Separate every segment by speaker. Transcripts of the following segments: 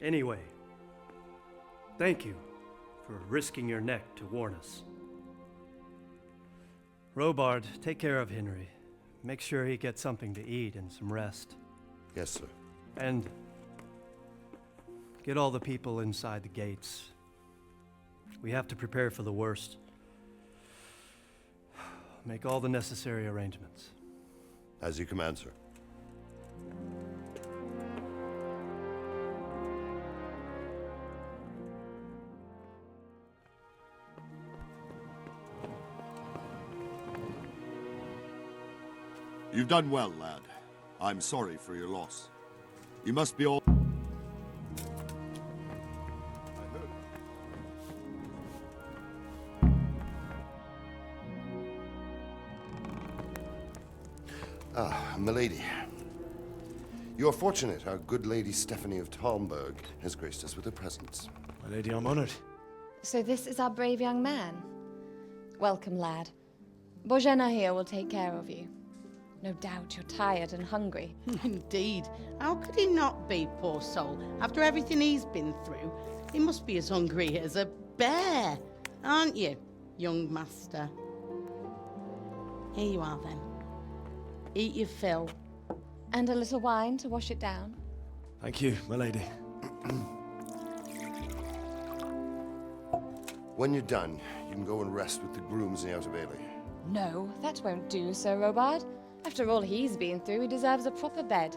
Speaker 1: Anyway, thank you for risking your neck to warn us. Robard, take care of Henry. Make sure he gets something to eat and some rest.
Speaker 2: Yes, sir.
Speaker 1: And get all the people inside the gates. We have to prepare for the worst. Make all the necessary arrangements.
Speaker 2: As you command, sir.
Speaker 3: You've done well, lad. I'm sorry for your loss. You must be all...
Speaker 2: Ah, milady. You are fortunate our good lady Stephanie of Talmberg has graced us with her presence.
Speaker 4: My lady, I'm honored.
Speaker 5: So this is our brave young man. Welcome, lad. Bojena here will take care of you. No doubt you're tired and hungry.
Speaker 6: Indeed. How could he not be, poor soul? After everything he's been through, he must be as hungry as a bear, aren't you, young master? Here you are, then. Eat your fill.
Speaker 5: And a little wine to wash it down.
Speaker 4: Thank you, my lady.
Speaker 2: When you're done, you can go and rest with the grooms in the Outer Bailey.
Speaker 5: No, that won't do, Sir Robard. After all he's been through, he deserves a proper bed.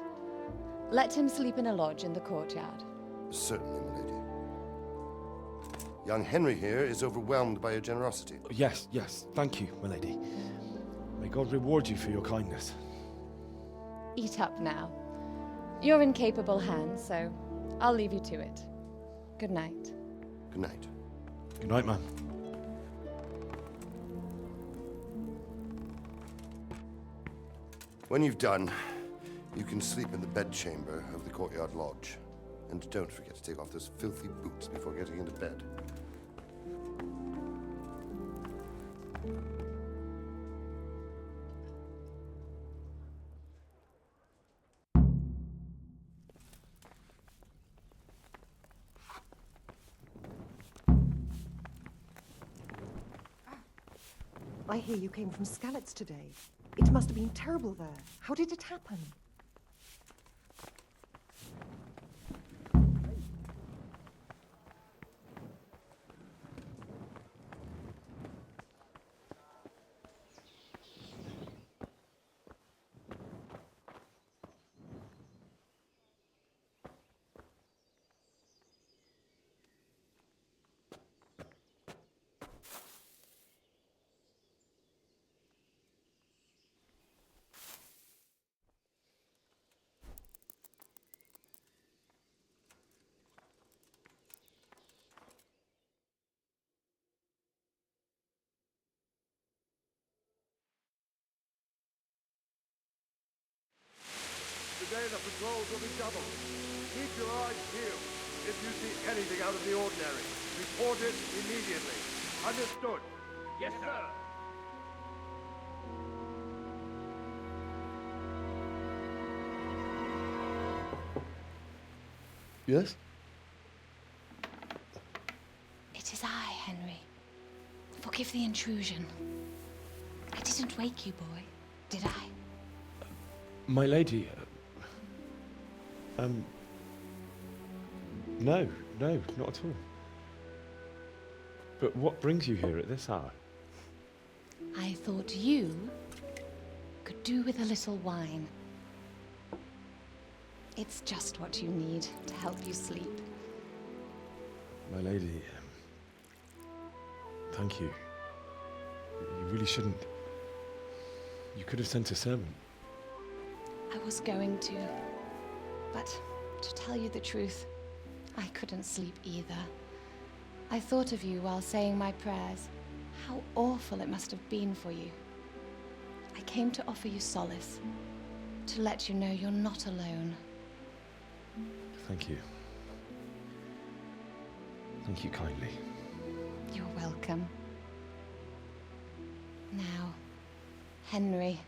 Speaker 5: Let him sleep in a lodge in the courtyard.
Speaker 2: Certainly, milady. Young Henry here is overwhelmed by your generosity.
Speaker 4: Yes, yes, thank you, my lady. May God reward you for your kindness.
Speaker 5: Eat up now. You're in capable hands, so I'll leave you to it. Good night.
Speaker 2: Good night.
Speaker 4: Good night, man.
Speaker 2: When you've done, you can sleep in the bedchamber of the courtyard lodge. And don't forget to take off those filthy boots before getting into bed.
Speaker 7: I hear you came from Skalitz today. It must have been terrible there. How did it happen?
Speaker 8: Today the patrols will be doubled. Keep your eyes peeled. If you see anything out of the ordinary, report it immediately. Understood? Yes, sir.
Speaker 4: Yes?
Speaker 5: It is I, Henry. Forgive the intrusion. I didn't wake you, boy, did I?
Speaker 4: My lady, no, not at all. But what brings you here at this hour?
Speaker 5: I thought you could do with a little wine. It's just what you need to help you sleep.
Speaker 4: My lady, thank you. You really shouldn't. You could have sent a servant.
Speaker 5: I was going to, but to tell you the truth, I couldn't sleep either. I thought of you while saying my prayers. How awful it must have been for you. I came to offer you solace, to let you know you're not alone.
Speaker 4: Thank you. Thank you kindly.
Speaker 5: You're welcome. Now, Henry,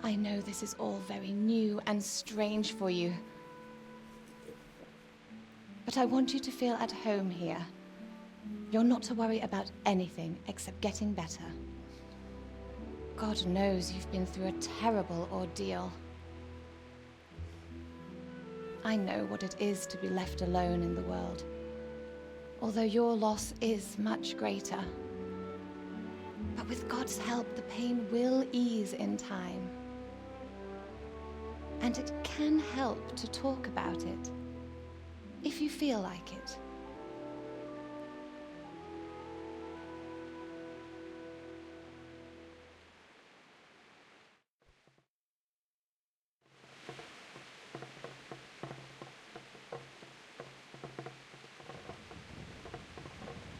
Speaker 5: I know this is all very new and strange for you. But I want you to feel at home here. You're not to worry about anything except getting better. God knows you've been through a terrible ordeal. I know what it is to be left alone in the world, although your loss is much greater. But with God's help, the pain will ease in time. And it can help to talk about it, if you feel like it.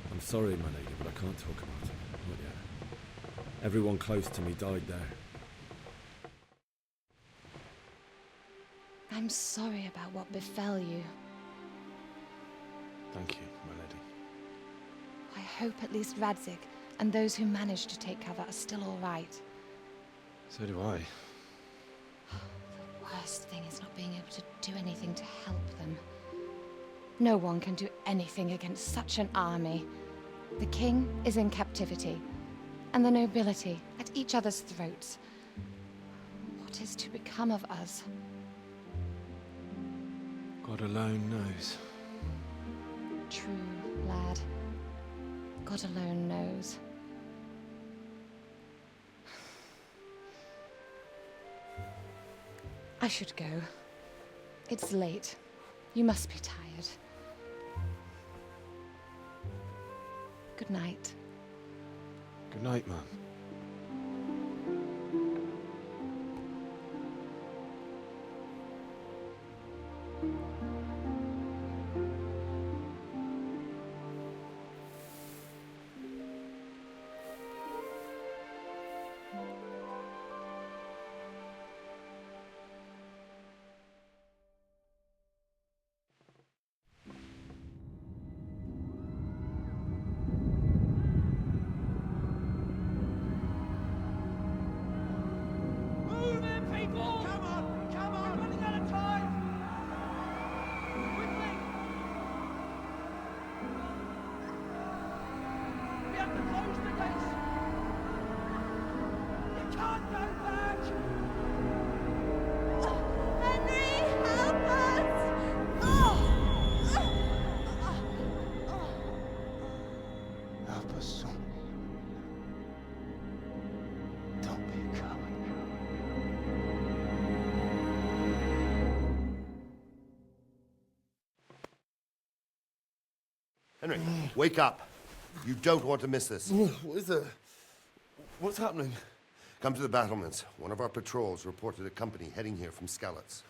Speaker 4: I'm sorry, my lady, but I can't talk about it. Not yet. Everyone close to me died there.
Speaker 5: I'm sorry about what befell you.
Speaker 4: Thank you, my lady.
Speaker 5: I hope at least Radzig and those who managed to take cover are still all right.
Speaker 4: So do I.
Speaker 5: The worst thing is not being able to do anything to help them. No one can do anything against such an army. The king is in captivity, and the nobility at each other's throats. What is to become of us?
Speaker 4: God alone knows.
Speaker 5: True, lad. God alone knows. I should go. It's late. You must be tired. Good night.
Speaker 4: Good night, man. Help us, son. Don't be a coward.
Speaker 2: Henry, wake up. You don't want to miss this.
Speaker 9: What is it? What's happening?
Speaker 2: Come to the battlements. One of our patrols reported a company heading here from Skalitz.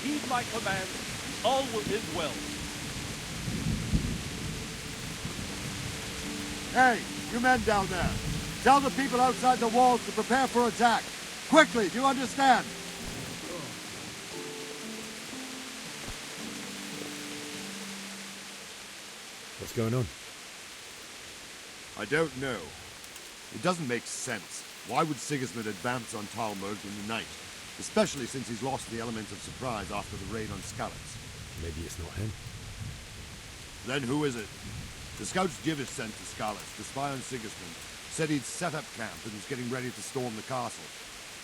Speaker 8: Heed my command, all is well.
Speaker 3: Hey, you men down there. Tell the people outside the walls to prepare for attack. Quickly, do you understand?
Speaker 4: What's going on?
Speaker 3: I don't know. It doesn't make sense. Why would Sigismund advance on Talmud in the night? Especially since he's lost the element of surprise after the raid on Skalitz.
Speaker 4: Maybe it's not him.
Speaker 3: Then who is it? The scouts Jivis sent to Skalitz to spy on Sigismund said he'd set up camp and was getting ready to storm the castle.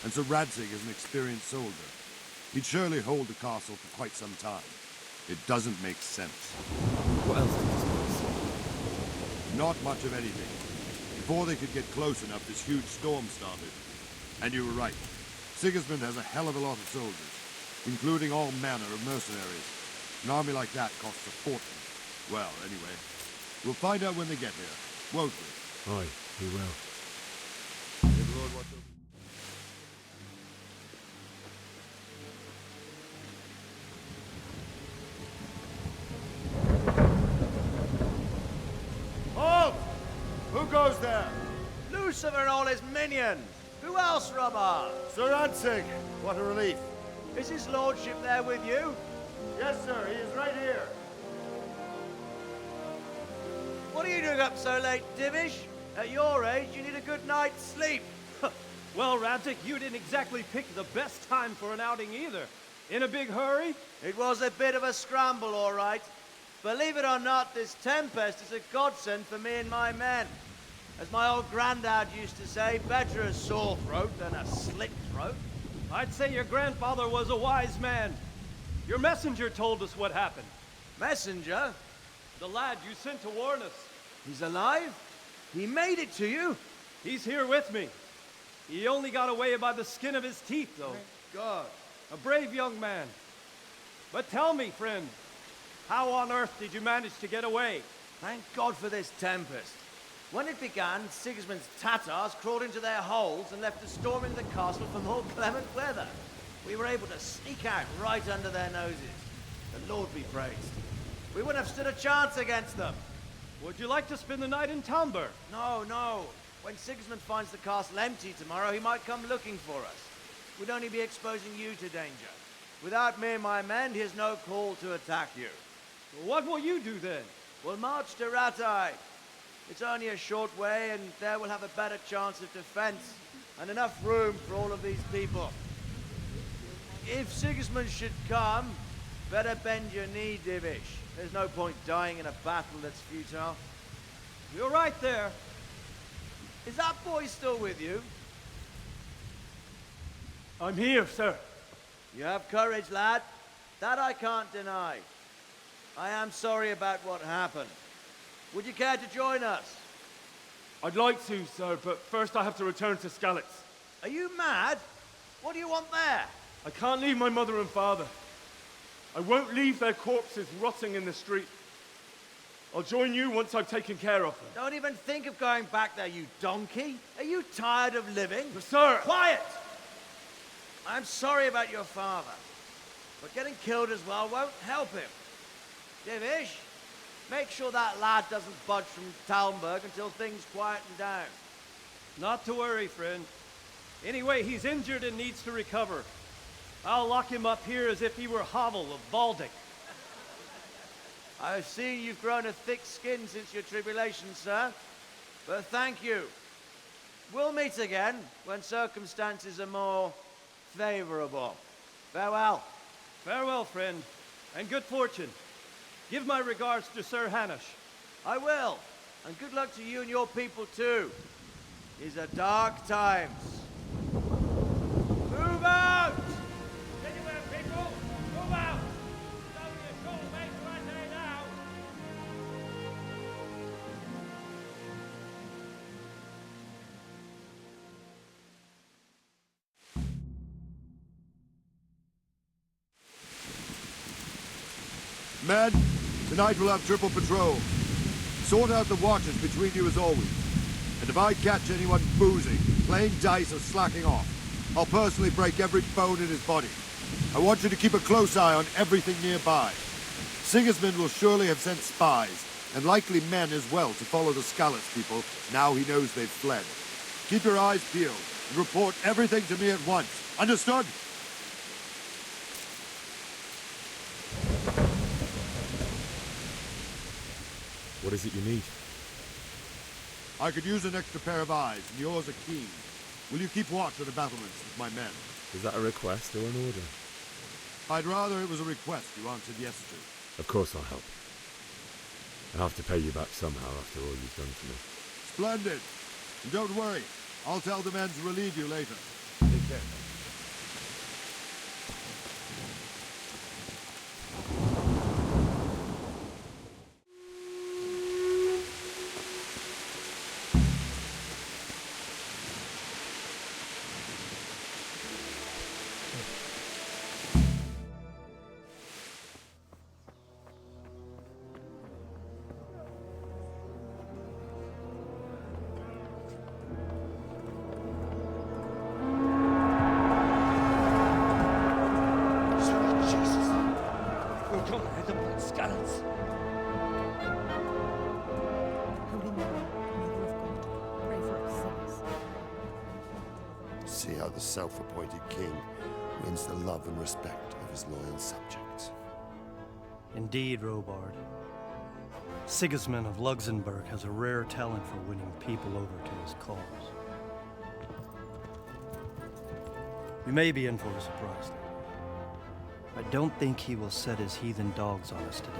Speaker 3: And so Radzig is an experienced soldier. He'd surely hold the castle for quite some time. It doesn't make sense.
Speaker 4: What else did this say?
Speaker 3: Not much of anything. Before they could get close enough, this huge storm started. And you were right. Sigismund has a hell of a lot of soldiers, including all manner of mercenaries. An army like that costs a fortune. Well, anyway, we'll find out when they get here, won't we?
Speaker 4: Aye, we will.
Speaker 3: May the Lord watch over.
Speaker 8: Halt!
Speaker 3: Who goes there?
Speaker 8: Lucifer and all his minions. Who else, Robber?
Speaker 3: Sir Ansig. What a relief.
Speaker 8: Is his lordship there with you?
Speaker 3: Yes, sir. He is right here.
Speaker 8: What are you doing up so late, Divish? At your age, you need a good night's sleep.
Speaker 10: Well, Radzik, you didn't exactly pick the best time for an outing either. In a big hurry?
Speaker 8: It was a bit of a scramble, all right. Believe it or not, this tempest is a godsend for me and my men. As my old granddad used to say, better a sore throat than a slit throat.
Speaker 10: I'd say your grandfather was a wise man. Your messenger told us what happened.
Speaker 8: Messenger?
Speaker 10: The lad you sent to warn us.
Speaker 8: He's alive? He made it to you?
Speaker 10: He's here with me. He only got away by the skin of his teeth, though.
Speaker 8: Thank God.
Speaker 10: A brave young man. But tell me, friend, how on earth did you manage to get away?
Speaker 8: Thank God for this tempest. When it began, Sigismund's Tatars crawled into their holes and left us storming the castle for more clement weather. We were able to sneak out right under their noses. The Lord be praised. We wouldn't have stood a chance against them.
Speaker 10: Would you like to spend the night in Talmberg?
Speaker 8: No, no. When Sigismund finds the castle empty tomorrow, he might come looking for us. We'd only be exposing you to danger. Without me and my men, he has no call to attack you.
Speaker 10: What will you do then?
Speaker 8: We'll march to Ratai. It's only a short way, and there we'll have a better chance of defense and enough room for all of these people. If Sigismund should come, better bend your knee, Divish. There's no point dying in a battle that's futile.
Speaker 10: You're right there.
Speaker 8: Is that boy still with you?
Speaker 10: I'm here, sir.
Speaker 8: You have courage, lad. That I can't deny. I am sorry about what happened. Would you care to join us?
Speaker 10: I'd like to, sir, but first I have to return to Skalitz.
Speaker 8: Are you mad? What do you want there?
Speaker 10: I can't leave my mother and father. I won't leave their corpses rotting in the street. I'll join you once I've taken care of them.
Speaker 8: Don't even think of going back there, you donkey. Are you tired of living?
Speaker 10: But sir!
Speaker 8: Quiet! I'm sorry about your father, but getting killed as well won't help him. Divish, make sure that lad doesn't budge from Talmberg until things quieten down.
Speaker 10: Not to worry, friend. Anyway, he's injured and needs to recover. I'll lock him up here as if he were Havel of Baldic.
Speaker 8: I've seen you've grown a thick skin since your tribulation, sir. But thank you. We'll meet again when circumstances are more favorable. Farewell.
Speaker 10: Farewell, friend, and good fortune. Give my regards to Sir Hanush.
Speaker 8: I will. And good luck to you and your people, too. These are dark times. Move out!
Speaker 10: Anywhere, people! Move out! It's only a short way to Rattay now!
Speaker 3: Men, tonight we'll have triple patrol. Sort out the watches between you as always. And if I catch anyone boozing, playing dice or slacking off, I'll personally break every bone in his body. I want you to keep a close eye on everything nearby. Sigismund will surely have sent spies, and likely men as well, to follow the Skalitz people now he knows they've fled. Keep your eyes peeled, and report everything to me at once. Understood?
Speaker 4: What is it you need?
Speaker 3: I could use an extra pair of eyes, and yours are keen. Will you keep watch of the battlements with my men?
Speaker 4: Is that a request or an order?
Speaker 3: I'd rather it was a request you answered yes to.
Speaker 4: Of course I'll help. I'll have to pay you back somehow after all you've done for me.
Speaker 3: Splendid. And don't worry, I'll tell the men to relieve you later.
Speaker 8: Take care.
Speaker 2: see how the self-appointed king wins the love and respect of his loyal subjects.
Speaker 1: Indeed, Robard. Sigismund of Luxembourg has a rare talent for winning people over to his cause. We may be in for a surprise, though. I don't think he will set his heathen dogs on us today.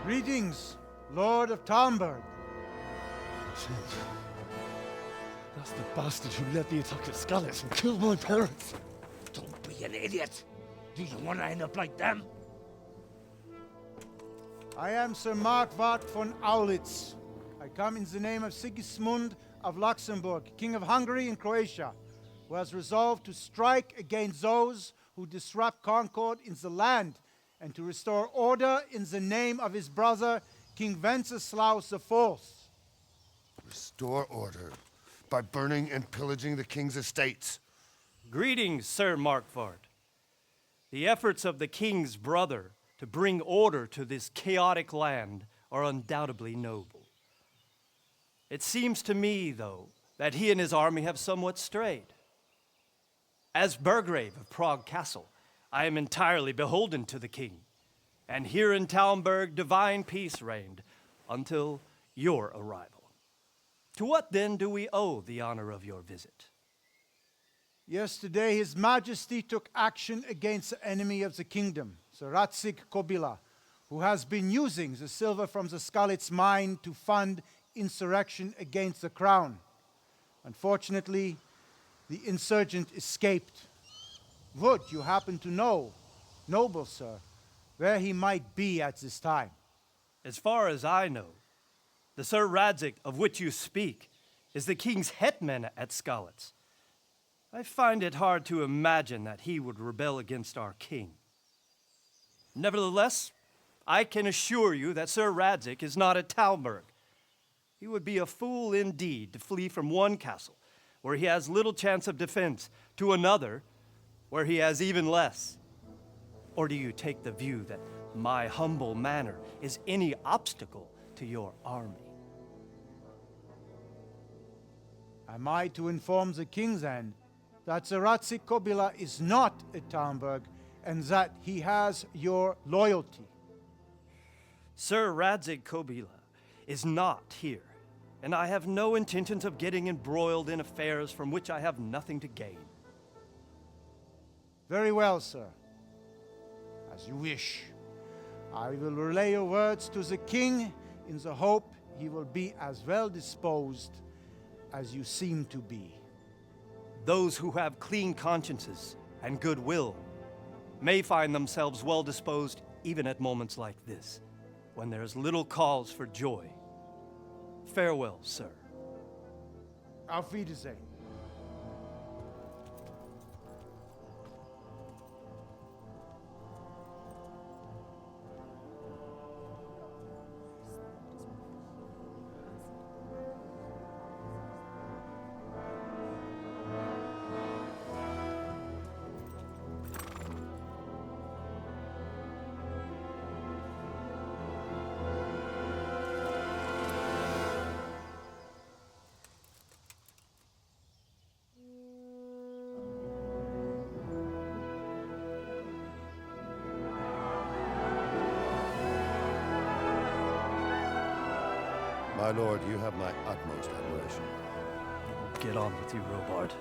Speaker 11: Greetings, Lord of Talmberg.
Speaker 9: That's the bastard who led the attack at Scarlet and killed my parents.
Speaker 12: Don't be an idiot. Do you want to end up like them?
Speaker 11: I am Sir Markwart von Aulitz. I come in the name of Sigismund of Luxembourg, King of Hungary and Croatia, who has resolved to strike against those who disrupt concord in the land and to restore order in the name of his brother, King Wenceslaus IV.
Speaker 2: Restore order by burning and pillaging the king's estates.
Speaker 1: Greetings, Sir Markwart. The efforts of the king's brother to bring order to this chaotic land are undoubtedly noble. It seems to me, though, that he and his army have somewhat strayed. As Burgrave of Prague Castle, I am entirely beholden to the king, and here in Talmberg divine peace reigned until your arrival. To what then do we owe the honor of your visit?
Speaker 11: Yesterday, His Majesty took action against the enemy of the kingdom, Sir Radzig Kobyla, who has been using the silver from the Skalitz mine to fund insurrection against the crown. Unfortunately, the insurgent escaped. Would you happen to know, noble sir, where he might be at this time?
Speaker 1: As far as I know, the Sir Radzig of which you speak is the king's hetman at Skalitz. I find it hard to imagine that he would rebel against our king. Nevertheless, I can assure you that Sir Radzig is not at Talmberg. He would be a fool indeed to flee from one castle, where he has little chance of defense, to another, where he has even less. Or do you take the view that my humble manner is any obstacle to your army?
Speaker 11: Am I to inform the king then that Sir Radzig Kobyla is not at Talmberg and that he has your loyalty?
Speaker 1: Sir Radzig Kobyla is not here, and I have no intentions of getting embroiled in affairs from which I have nothing to gain.
Speaker 11: Very well, sir. As you wish. I will relay your words to the king in the hope he will be as well disposed as you seem to be.
Speaker 1: Those who have clean consciences and goodwill may find themselves well disposed even at moments like this, when there is little cause for joy. Farewell, sir.
Speaker 11: Auf Wiedersehen.
Speaker 2: My lord, you have my utmost admiration.
Speaker 1: Get on with you, Robard.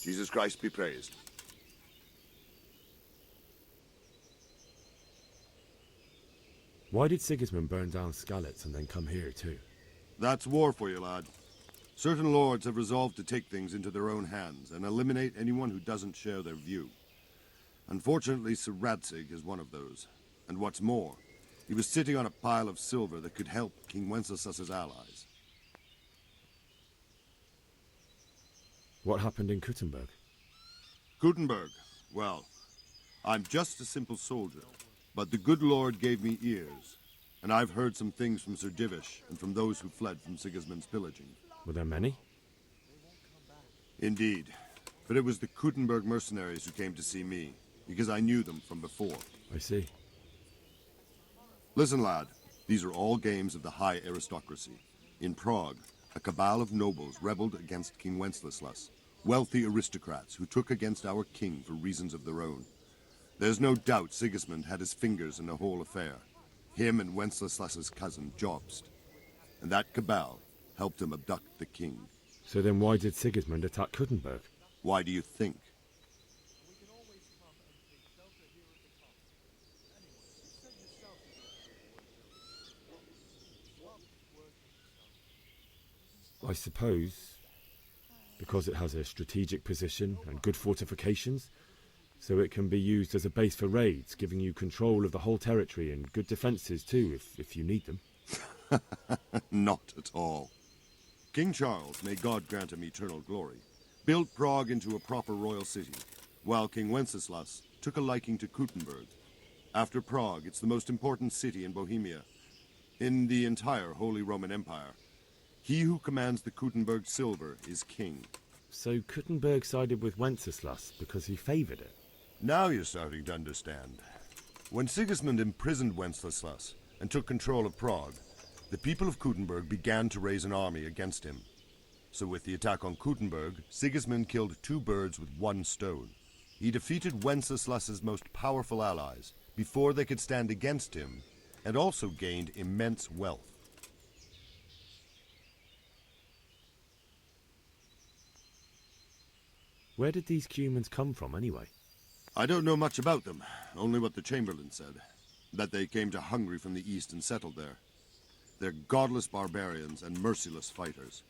Speaker 3: Jesus Christ be praised.
Speaker 4: Why did Sigismund burn down Skalitz and then come here too?
Speaker 3: That's war for you, lad. Certain lords have resolved to take things into their own hands and eliminate anyone who doesn't share their view. Unfortunately, Sir Radzig is one of those. And what's more, he was sitting on a pile of silver that could help King Wenceslas's allies.
Speaker 4: What happened in Kuttenberg?
Speaker 3: Kuttenberg? Well, I'm just a simple soldier, but the good Lord gave me ears, and I've heard some things from Sir Divish and from those who fled from Sigismund's pillaging.
Speaker 4: Were there many?
Speaker 3: Indeed, but it was the Kuttenberg mercenaries who came to see me, because I knew them from before.
Speaker 4: I see.
Speaker 3: Listen, lad, these are all games of the high aristocracy. In Prague, a cabal of nobles rebelled against King Wenceslas, wealthy aristocrats who took against our king for reasons of their own. There's no doubt Sigismund had his fingers in the whole affair. Him and Wenceslas's cousin, Jobst. And that cabal helped him abduct the king.
Speaker 4: So then why did Sigismund attack Kuttenberg?
Speaker 3: Why do you think?
Speaker 4: I suppose because it has a strategic position and good fortifications, so it can be used as a base for raids, giving you control of the whole territory and good defences too, if you need them.
Speaker 3: Not at all. King Charles, may God grant him eternal glory, built Prague into a proper royal city, while King Wenceslas took a liking to Kuttenberg. After Prague, it's the most important city in Bohemia, in the entire Holy Roman Empire. He who commands the Kuttenberg silver is king.
Speaker 4: So Kuttenberg sided with Wenceslas because he favoured it?
Speaker 3: Now you're starting to understand. When Sigismund imprisoned Wenceslas and took control of Prague, the people of Kuttenberg began to raise an army against him. So with the attack on Kuttenberg, Sigismund killed two birds with one stone. He defeated Wenceslas's most powerful allies before they could stand against him, and also gained immense wealth.
Speaker 4: Where did these Cumans come from, anyway?
Speaker 3: I don't know much about them, only what the Chamberlain said. That they came to Hungary from the east and settled there. They're godless barbarians and merciless fighters.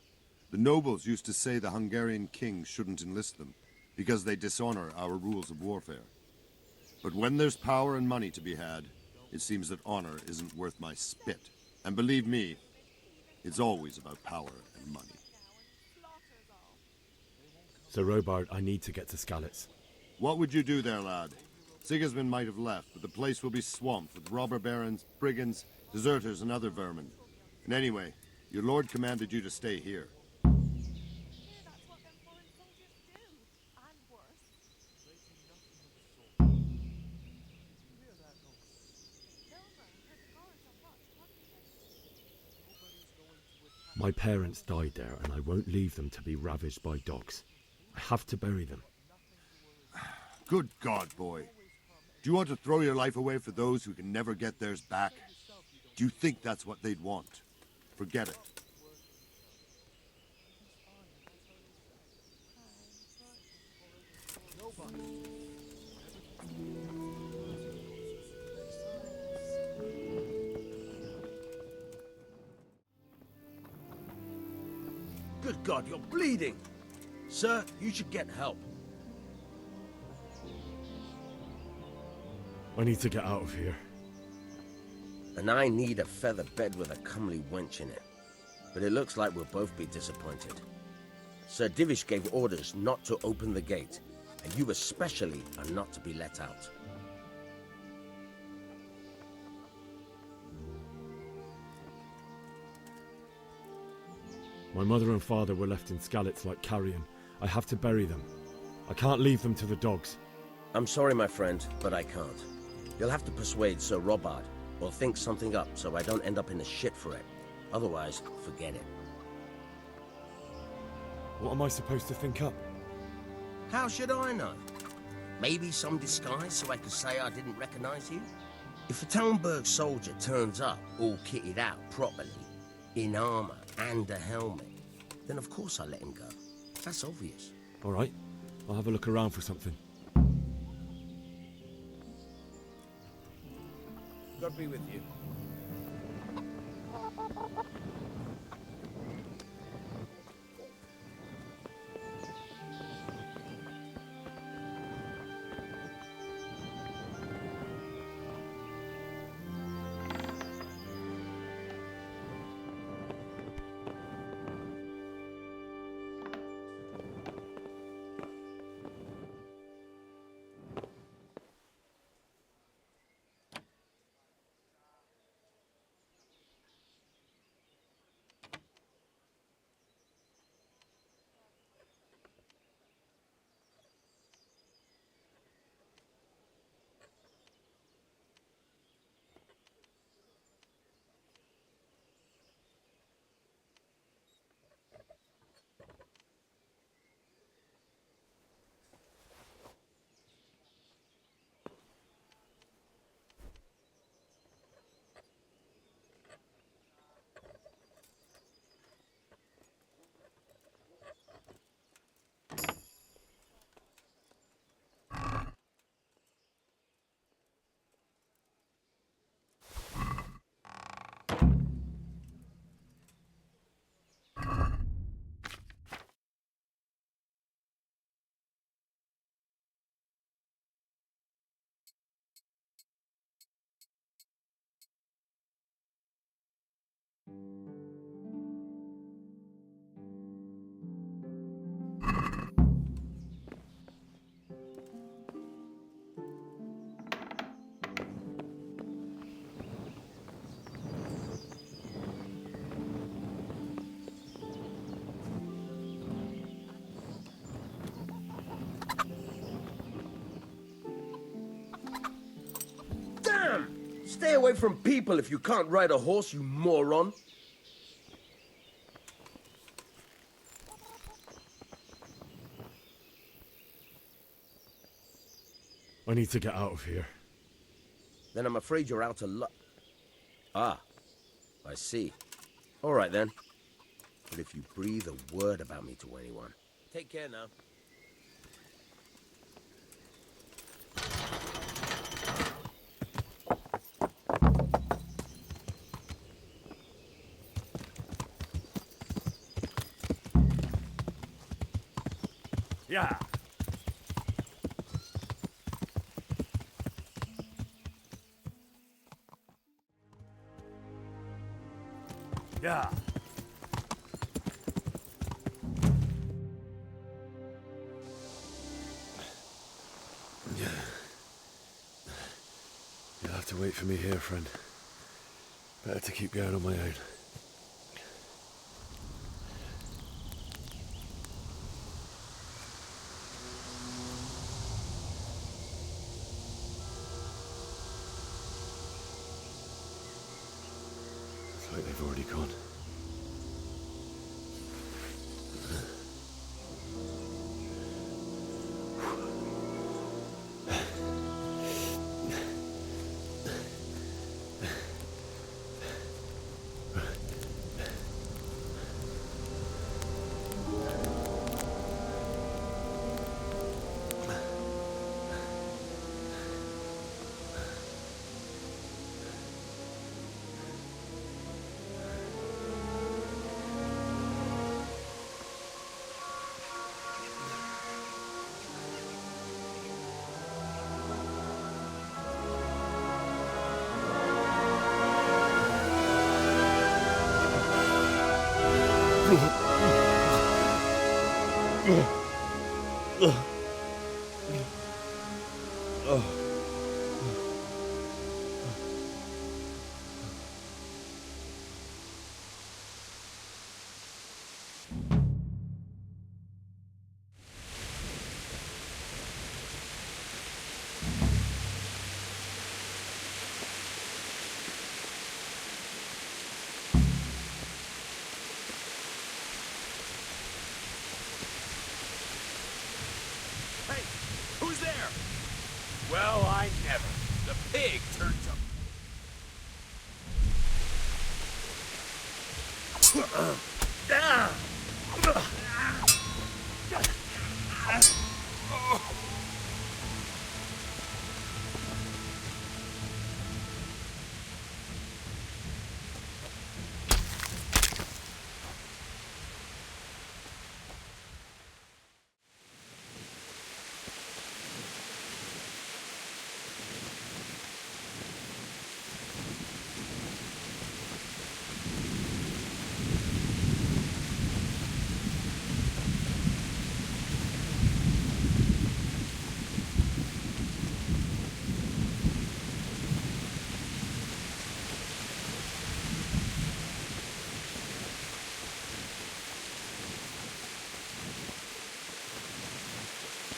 Speaker 3: The nobles used to say the Hungarian king shouldn't enlist them, because they dishonor our rules of warfare. But when there's power and money to be had, it seems that honor isn't worth my spit. And believe me, it's always about power and money.
Speaker 4: So, Robard, I need to get to Skalitz.
Speaker 3: What would you do there, lad? Sigismund might have left, but the place will be swamped with robber barons, brigands, deserters, and other vermin. And anyway, your lord commanded you to stay here.
Speaker 4: My parents died there, and I won't leave them to be ravaged by dogs. I have to bury them.
Speaker 3: Good God, boy. Do you want to throw your life away for those who can never get theirs back? Do you think that's what they'd want? Forget it.
Speaker 12: Good God, you're bleeding! Sir, you should get help.
Speaker 4: I need to get out of here.
Speaker 13: And I need a feather bed with a comely wench in it. But it looks like we'll both be disappointed. Sir Divish gave orders not to open the gate, and you especially are not to be let out.
Speaker 4: My mother and father were left in Skalitz like carrion. I have to bury them. I can't leave them to the dogs.
Speaker 13: I'm sorry, my friend, but I can't. You'll have to persuade Sir Robard, or think something up so I don't end up in the shit for it. Otherwise, forget it.
Speaker 4: What am I supposed to think up?
Speaker 13: How should I know? Maybe some disguise so I could say I didn't recognize you? If a Talmberg soldier turns up all kitted out properly, in armor and a helmet, then of course I let him go. That's obvious.
Speaker 4: All right. I'll have a look around for something.
Speaker 12: God be with you.
Speaker 13: Stay away from people if you can't ride a horse, you moron.
Speaker 4: I need to get out of here.
Speaker 13: Then I'm afraid you're out of luck. Ah, I see. All right then. But if you breathe a word about me to anyone, take care now.
Speaker 10: Yeah. Yeah.
Speaker 4: You'll have to wait for me here, friend. Better to keep going on my own. It's like they've already gone.
Speaker 12: Who's there? Well, I never. The pig turned up.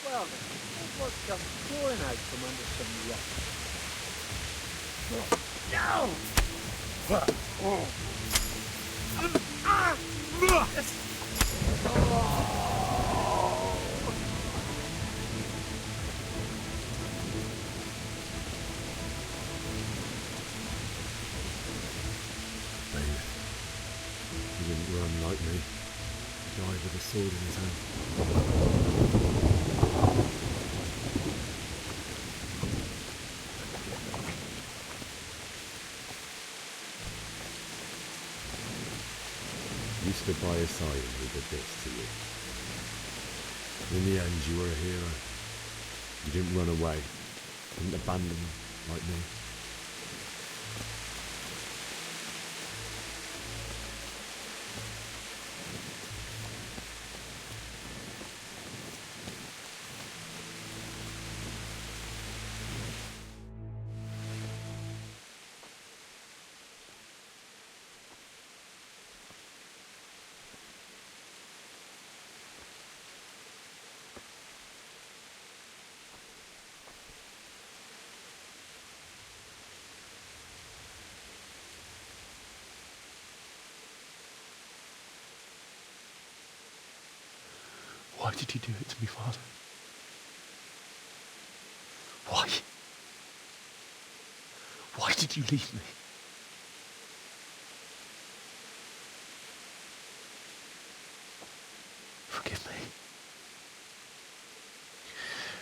Speaker 14: Well, then, what comes pouring out from under some
Speaker 4: He didn't run like me. He died with a sword in his hand. You stood by his side and he did this to you. In the end, you were a hero. You didn't run away. Didn't abandon him like me.
Speaker 9: Why did you do it to me, Father? Why? Why did you leave me? Forgive me.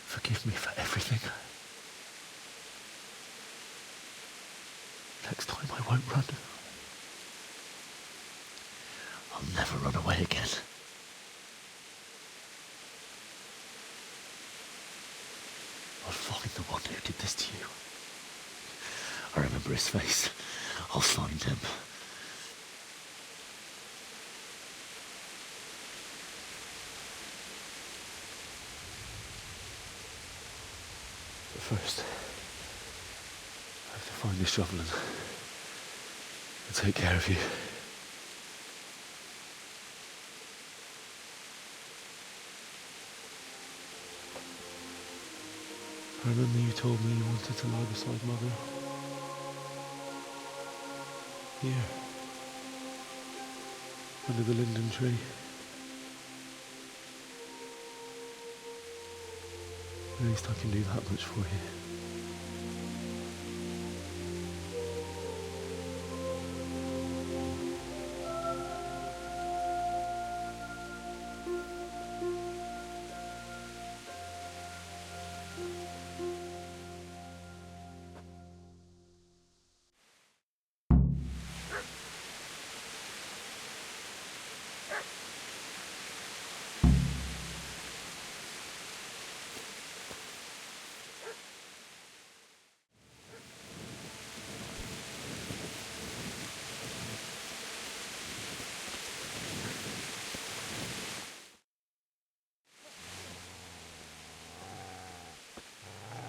Speaker 9: Forgive me for everything. Next time I won't run. I'll never run away again. I'll find the one who did this to you. I remember his face. I'll find him. But first, I have to find this shovel and take care of you. I remember you told me you wanted to lie beside Mother. Here. Under the linden tree. At least I can do that much for you.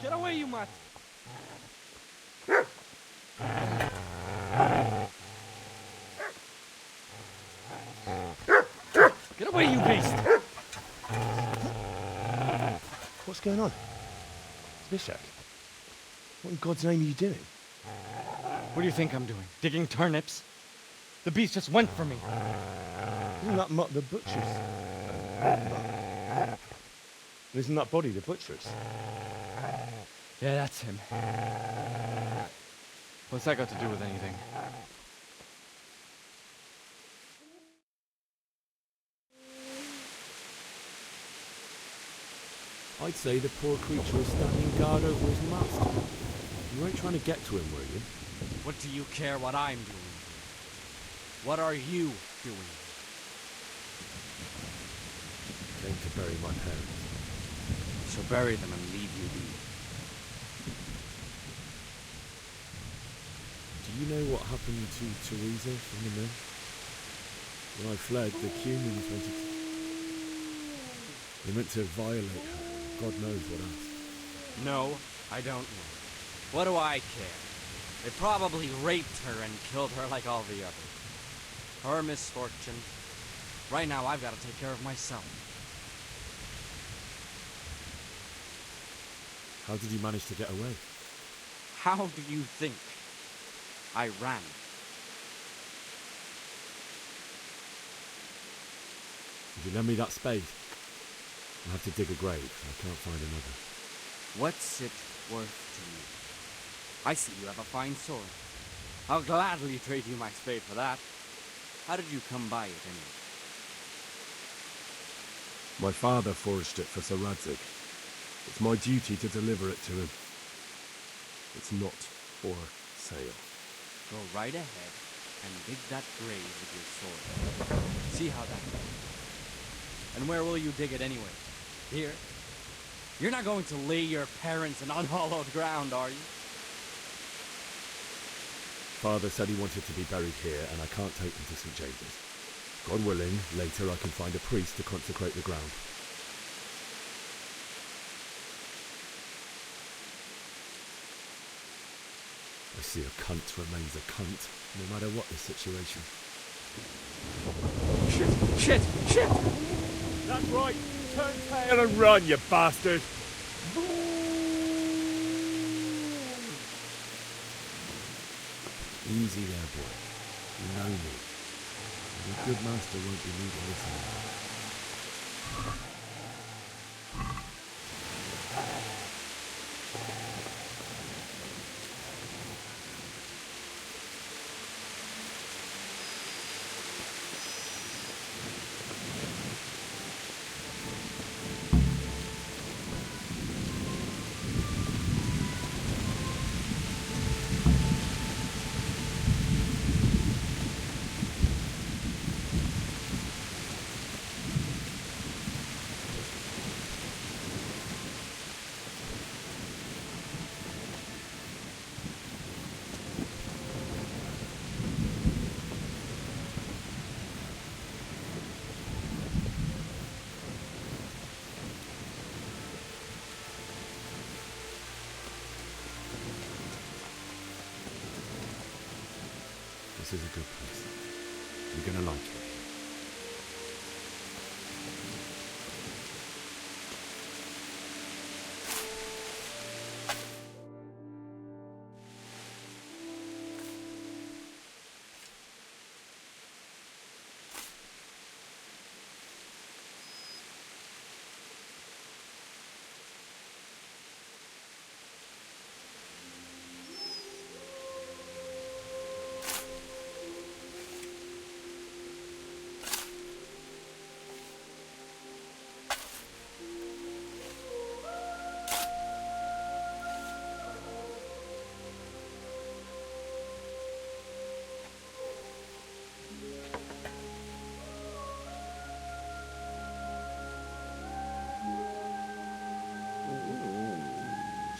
Speaker 10: Get away, you mutt! Get away, you beast!
Speaker 9: What's going on? Bishak, what in God's name are you doing?
Speaker 10: What do you think I'm doing? Digging turnips? The beast just went for me.
Speaker 9: Isn't that Mutt the butcher's? Isn't that body the butcher's?
Speaker 10: Yeah, that's him. What's that got to do with anything?
Speaker 4: I'd say the poor creature is standing guard over his master. You weren't trying to get to him, were you?
Speaker 15: What do you care what I'm doing here? What are you doing?
Speaker 4: Came to bury my parents.
Speaker 15: So bury them and leave you be.
Speaker 4: Do you know what happened to Teresa from the mill? When I fled, the Cumans wanted to... They meant to violate her. God knows what else.
Speaker 15: No, I don't know. What do I care? They probably raped her and killed her like all the others. Her misfortune. Right now, I've got to take care of myself.
Speaker 4: How did you manage to get away?
Speaker 15: How do you think? I ran.
Speaker 4: Would you lend me that spade? I'll have to dig a grave. I can't find another.
Speaker 15: What's it worth to you? I see you have a fine sword. I'll gladly trade you my spade for that. How did you come by it, anyway?
Speaker 9: My father forged it for Sir Radzig. It's my duty to deliver it to him. It's not for sale.
Speaker 15: Go right ahead and dig that grave with your sword. See how that goes. And where will you dig it anyway? Here? You're not going to lay your parents in unhallowed ground, are you?
Speaker 4: Father said he wanted to be buried here, and I can't take him to St. James's. God willing, later I can find a priest to consecrate the ground. I see a cunt remains a cunt, no matter what the situation.
Speaker 15: Shit!
Speaker 4: That's right! Turn tail and run, you bastard! Easy there, boy. You know me. Your good master won't be needing this anymore. This is a good place. You're gonna like it.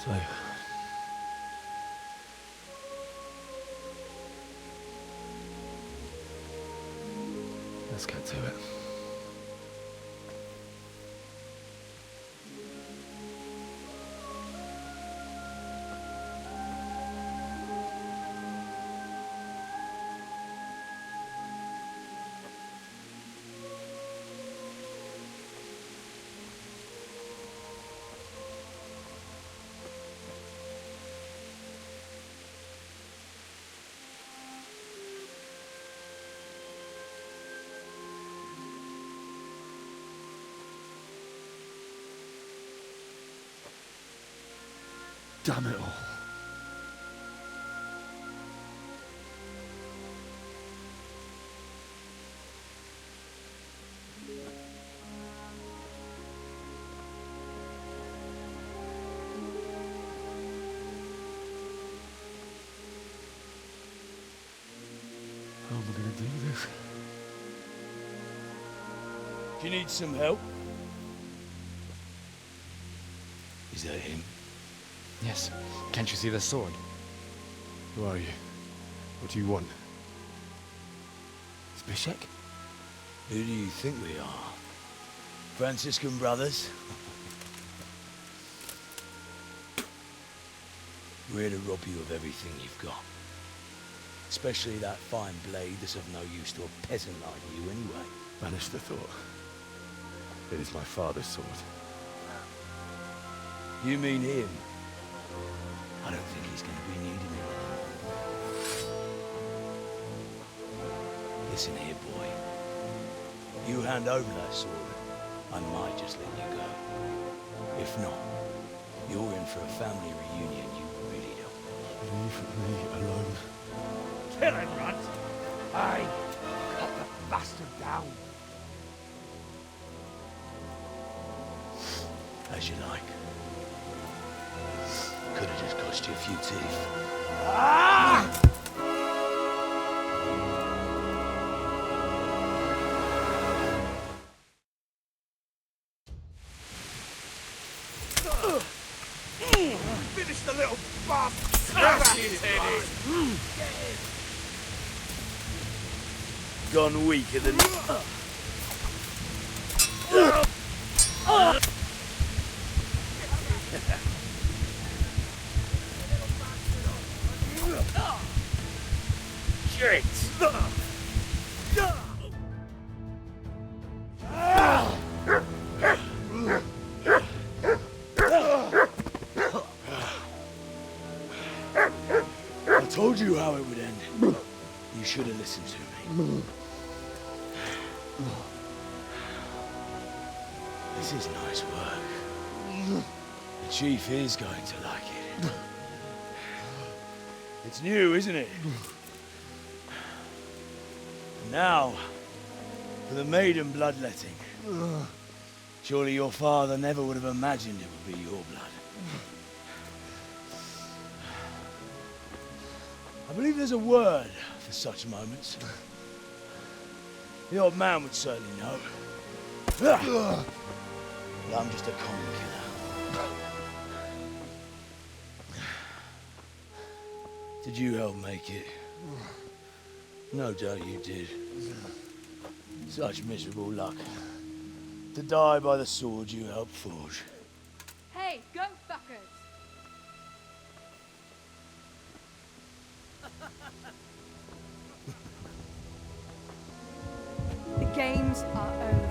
Speaker 9: So, let's get to it. Damn it all.
Speaker 12: Do you need some help? Is that him?
Speaker 16: Yes. Can't you see the sword?
Speaker 9: Who are you? What do you want?
Speaker 16: Zbyszek?
Speaker 12: Who do you think we are? Franciscan brothers? We're here to rob you of everything you've got. Especially that fine blade that's of no use to a peasant like you anyway.
Speaker 9: Banish the thought. It is my father's sword.
Speaker 12: You mean him? I don't think he's going to be needing it. Listen here, boy. You hand over that sword, I might just let you go. If not, you're in for a family reunion you really don't.
Speaker 9: Leave me alone.
Speaker 12: Kill him, Runt! Aye, cut the bastard down. As you like. Could have just cost you a few teeth. Ah!
Speaker 17: Finish the little bastard!
Speaker 12: Gone weaker than... Shit! I told you how it would end. You should have listened to me. This is nice work. The chief is going to like it. It's new, isn't it? Now, for the maiden bloodletting. Surely your father never would have imagined it would be your blood. I believe there's a word for such moments. The old man would certainly know. But I'm just a common killer. Did you help make it? No doubt you did. Such miserable luck. To die by the sword you helped forge.
Speaker 18: Hey, go fuckers! The games are over.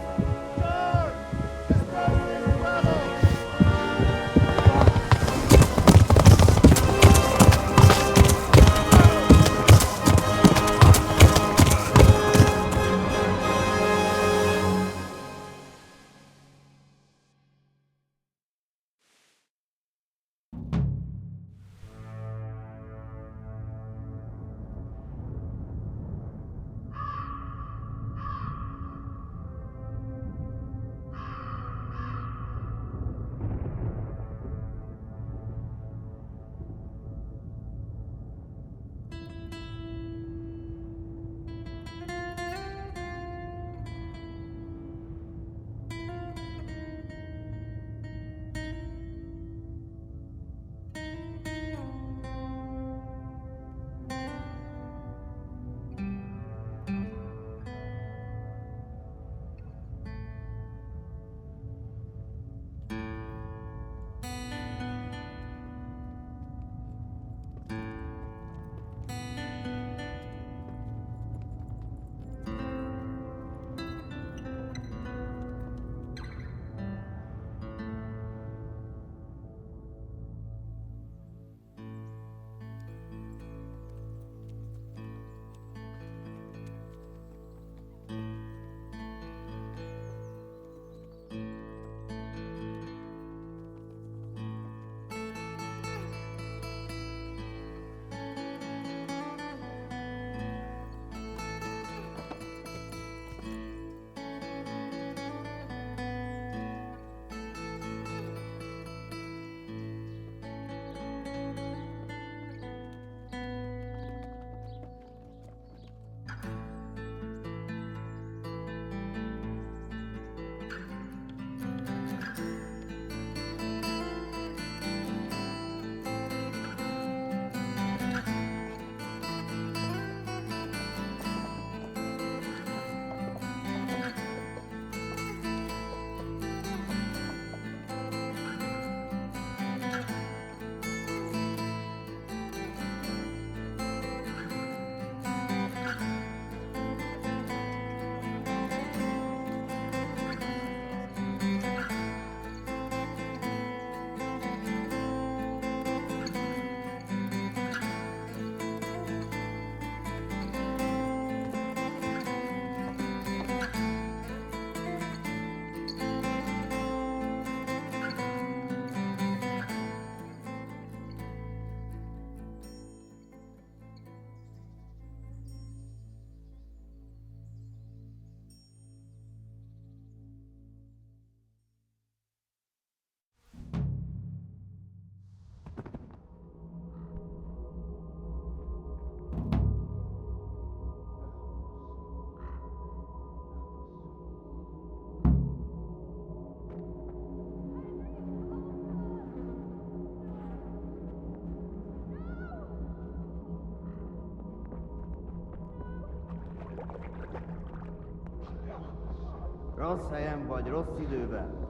Speaker 8: Rossz helyen vagy rossz időben.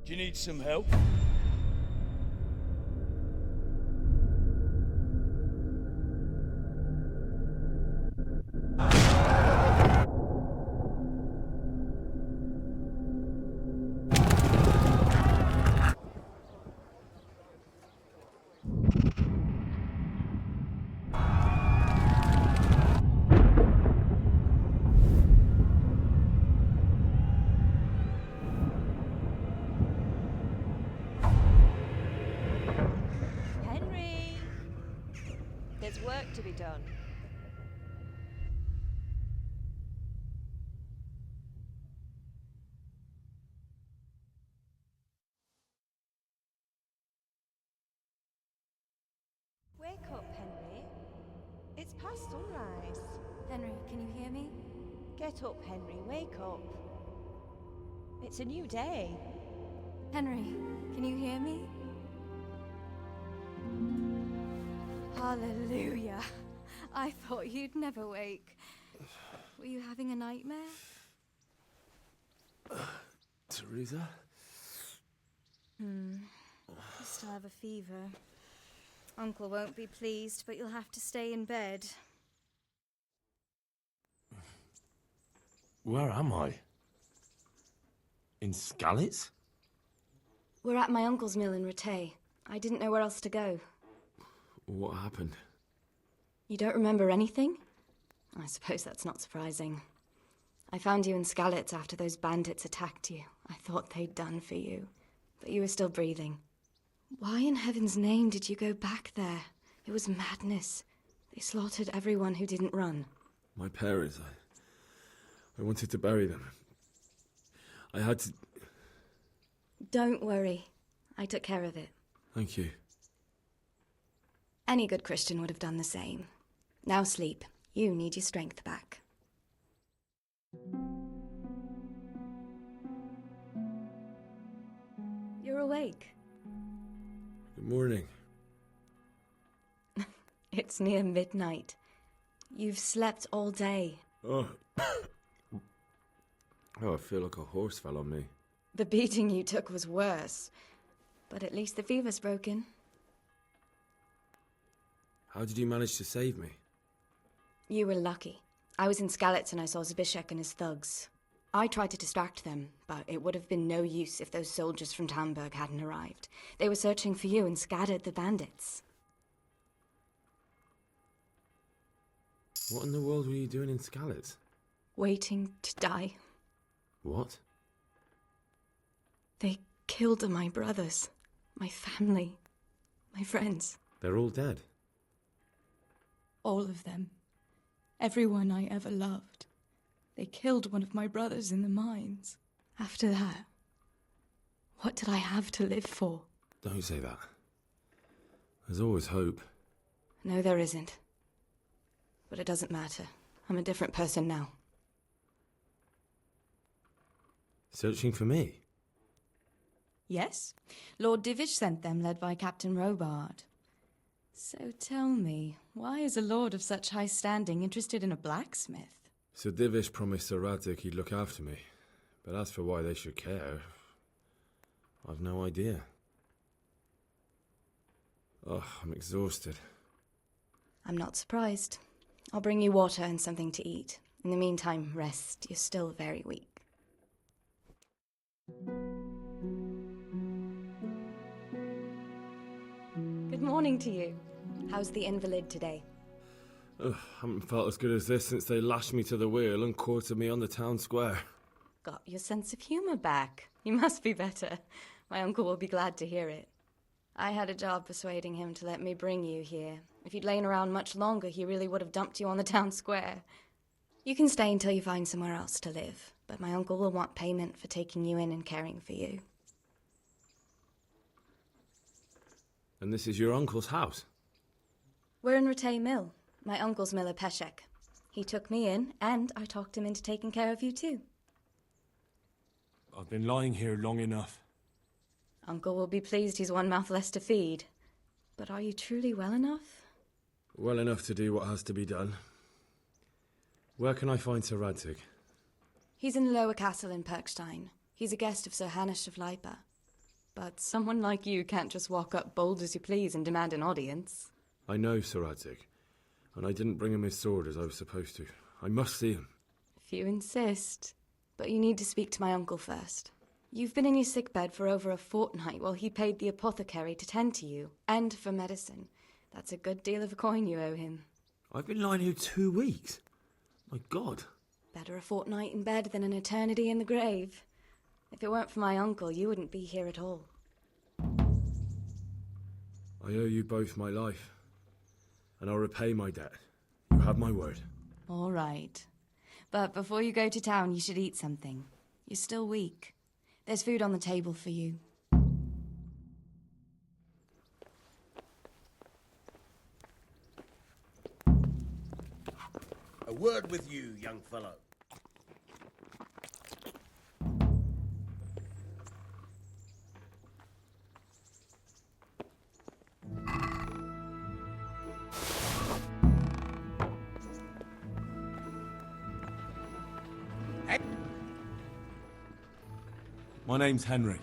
Speaker 12: Do you need some help?
Speaker 19: Henry! There's work to be done. Wake up, Henry. It's past sunrise.
Speaker 18: Henry, can you hear me?
Speaker 19: Get up, Henry. Wake up. It's a new day.
Speaker 18: Henry, can you hear me? Hallelujah. I thought you'd never wake. Were you having a nightmare?
Speaker 9: Teresa?
Speaker 18: You still have a fever. Uncle won't be pleased, but you'll have to stay in bed.
Speaker 9: Where am I? In Skalitz?
Speaker 5: We're at my uncle's mill in Rattay. I didn't know where else to go.
Speaker 4: What happened?
Speaker 5: You don't remember anything? I suppose that's not surprising. I found you in Skalitz after those bandits attacked you. I thought they'd done for you, but you were still breathing. Why in heaven's name did you go back there? It was madness. They slaughtered everyone who didn't run.
Speaker 4: My parents, I wanted to bury them. I had to...
Speaker 5: Don't worry. I took care of it.
Speaker 4: Thank you.
Speaker 5: Any good Christian would have done the same. Now sleep. You need your strength back. You're awake.
Speaker 4: Good morning.
Speaker 5: It's near midnight. You've slept all day.
Speaker 4: Oh. Oh, I feel like a horse fell on me.
Speaker 5: The beating you took was worse. But at least the fever's broken.
Speaker 4: How did you manage to save me?
Speaker 5: You were lucky. I was in Skalitz and I saw Zbyszek and his thugs. I tried to distract them, but it would have been no use if those soldiers from Tamburg hadn't arrived. They were searching for you and scattered the bandits.
Speaker 4: What in the world were you doing in Skalitz?
Speaker 5: Waiting to die.
Speaker 4: What?
Speaker 5: They killed my brothers, my family, my friends.
Speaker 4: They're all dead.
Speaker 5: All of them. Everyone I ever loved. They killed one of my brothers in the mines. After that, what did I have to live for?
Speaker 4: Don't say that. There's always hope.
Speaker 5: No, there isn't. But it doesn't matter. I'm a different person now.
Speaker 4: Searching for me?
Speaker 5: Yes. Lord Divish sent them, led by Captain Robard. So tell me, why is a lord of such high standing interested in a blacksmith?
Speaker 4: Sir Divish promised Sir Radzik he'd look after me. But as for why they should care, I've no idea. Oh, I'm exhausted.
Speaker 5: I'm not surprised. I'll bring you water and something to eat. In the meantime, rest. You're still very weak.
Speaker 20: Good morning to you. How's the invalid today?
Speaker 4: Ugh, haven't felt as good as this since they lashed me to the wheel and quartered me on the town square.
Speaker 20: Got your sense of humour back. You must be better. My uncle will be glad to hear it. I had a job persuading him to let me bring you here. If you'd lain around much longer, he really would have dumped you on the town square. You can stay until you find somewhere else to live, but my uncle will want payment for taking you in and caring for you.
Speaker 4: And this is your uncle's house?
Speaker 20: We're in Rattay Mill. My uncle's miller Peshek. He took me in, and I talked him into taking care of you too.
Speaker 9: I've been lying here long enough.
Speaker 20: Uncle will be pleased he's one mouth less to feed. But are you truly well enough?
Speaker 4: Well enough to do what has to be done. Where can I find Sir Radzig?
Speaker 20: He's in the lower castle in Perkstein. He's a guest of Sir Hanush of Leipa. But someone like you can't just walk up bold as you please and demand an audience.
Speaker 4: I know Sir Radzig, and I didn't bring him his sword as I was supposed to. I must see him.
Speaker 20: If you insist. But you need to speak to my uncle first. You've been in your sickbed for over a fortnight while he paid the apothecary to tend to you, and for medicine. That's a good deal of a coin you owe him.
Speaker 4: I've been lying here 2 weeks. My God.
Speaker 20: Better a fortnight in bed than an eternity in the grave. If it weren't for my uncle, you wouldn't be here at all.
Speaker 4: I owe you both my life, and I'll repay my debt. You have my word.
Speaker 20: All right. But before you go to town, you should eat something. You're still weak. There's food on the table for you.
Speaker 13: A word with you, young fellow.
Speaker 9: My name's Henry.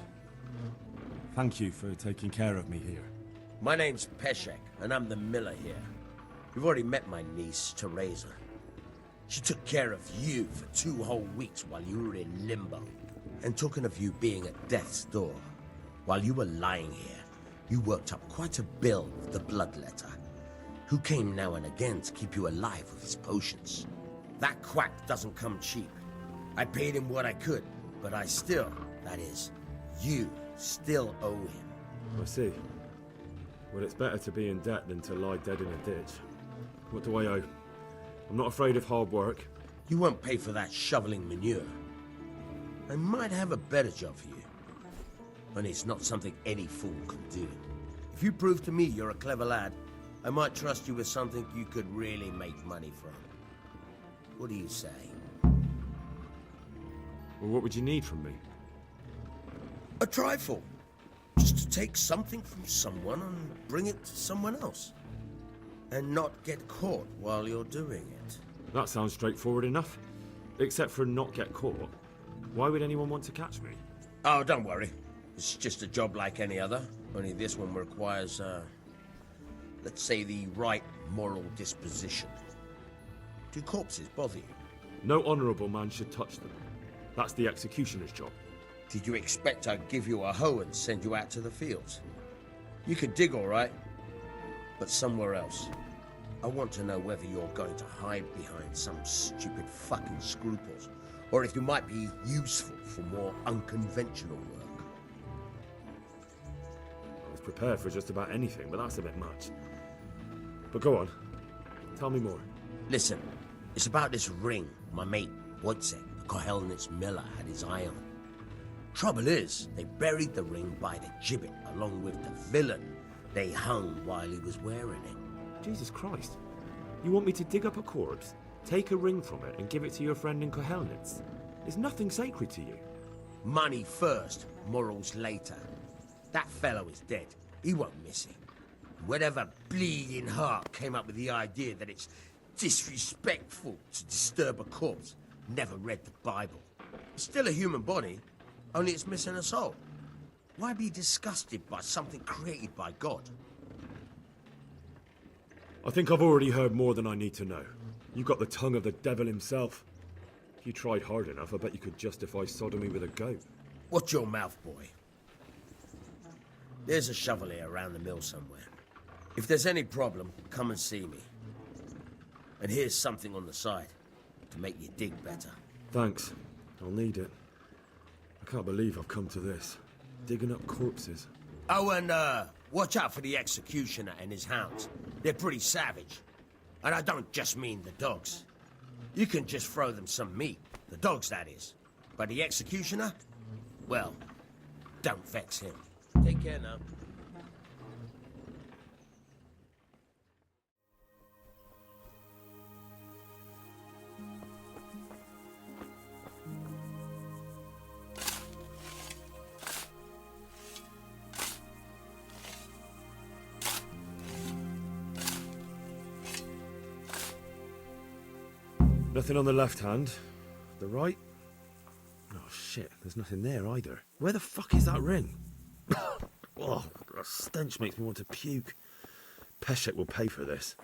Speaker 9: Thank you for taking care of me here.
Speaker 13: My name's Peshek, and I'm the miller here. You've already met my niece, Teresa. She took care of you for 2 whole weeks while you were in limbo. And talking of you being at death's door, while you were lying here, you worked up quite a bill with the bloodletter, who came now and again to keep you alive with his potions. That quack doesn't come cheap. I paid him what I could, but I still, that is, you still owe him.
Speaker 4: I see. Well, it's better to be in debt than to lie dead in a ditch. What do I owe? I'm not afraid of hard work.
Speaker 13: You won't pay for that shoveling manure. I might have a better job for you. And it's not something any fool can do. If you prove to me you're a clever lad, I might trust you with something you could really make money from. What do you say?
Speaker 4: Well, what would you need from me?
Speaker 13: A trifle. Just to take something from someone and bring it to someone else. And not get caught while you're doing it.
Speaker 4: That sounds straightforward enough. Except for not get caught. Why would anyone want to catch me?
Speaker 13: Oh, don't worry. It's just a job like any other. Only this one requires, let's say, the right moral disposition. Do corpses bother you?
Speaker 4: No honourable man should touch them. That's the executioner's job.
Speaker 13: Did you expect I'd give you a hoe and send you out to the fields? You could dig all right, but somewhere else. I want to know whether you're going to hide behind some stupid fucking scruples, or if you might be useful for more unconventional work.
Speaker 4: I was prepared for just about anything, but that's a bit much. But go on. Tell me more.
Speaker 13: Listen, it's about this ring my mate, Wojciech, the Kohelnitz miller, had his eye on. Trouble is, they buried the ring by the gibbet along with the villain they hung while he was wearing it.
Speaker 4: Jesus Christ. You want me to dig up a corpse, take a ring from it, and give it to your friend in Kohelnitz? Is nothing sacred to you?
Speaker 13: Money first, morals later. That fellow is dead. He won't miss it. Whatever bleeding heart came up with the idea that it's disrespectful to disturb a corpse never read the Bible. It's still a human body, only it's missing a soul. Why be disgusted by something created by God?
Speaker 4: I think I've already heard more than I need to know. You got the tongue of the devil himself. If you tried hard enough, I bet you could justify sodomy with a goat.
Speaker 13: Watch your mouth, boy. There's a shovel here around the mill somewhere. If there's any problem, come and see me. And here's something on the side to make you dig better.
Speaker 4: Thanks. I'll need it. I can't believe I've come to this. Digging up corpses.
Speaker 13: Oh, and watch out for the executioner and his hounds. They're pretty savage. And I don't just mean the dogs. You can just throw them some meat. The dogs, that is. But the executioner? Well, don't vex him. Take care now.
Speaker 4: Nothing on the left hand. The right? Oh shit, there's nothing there either. Where the fuck is that ring? Oh, the stench makes me want to puke. Peshek will pay for this.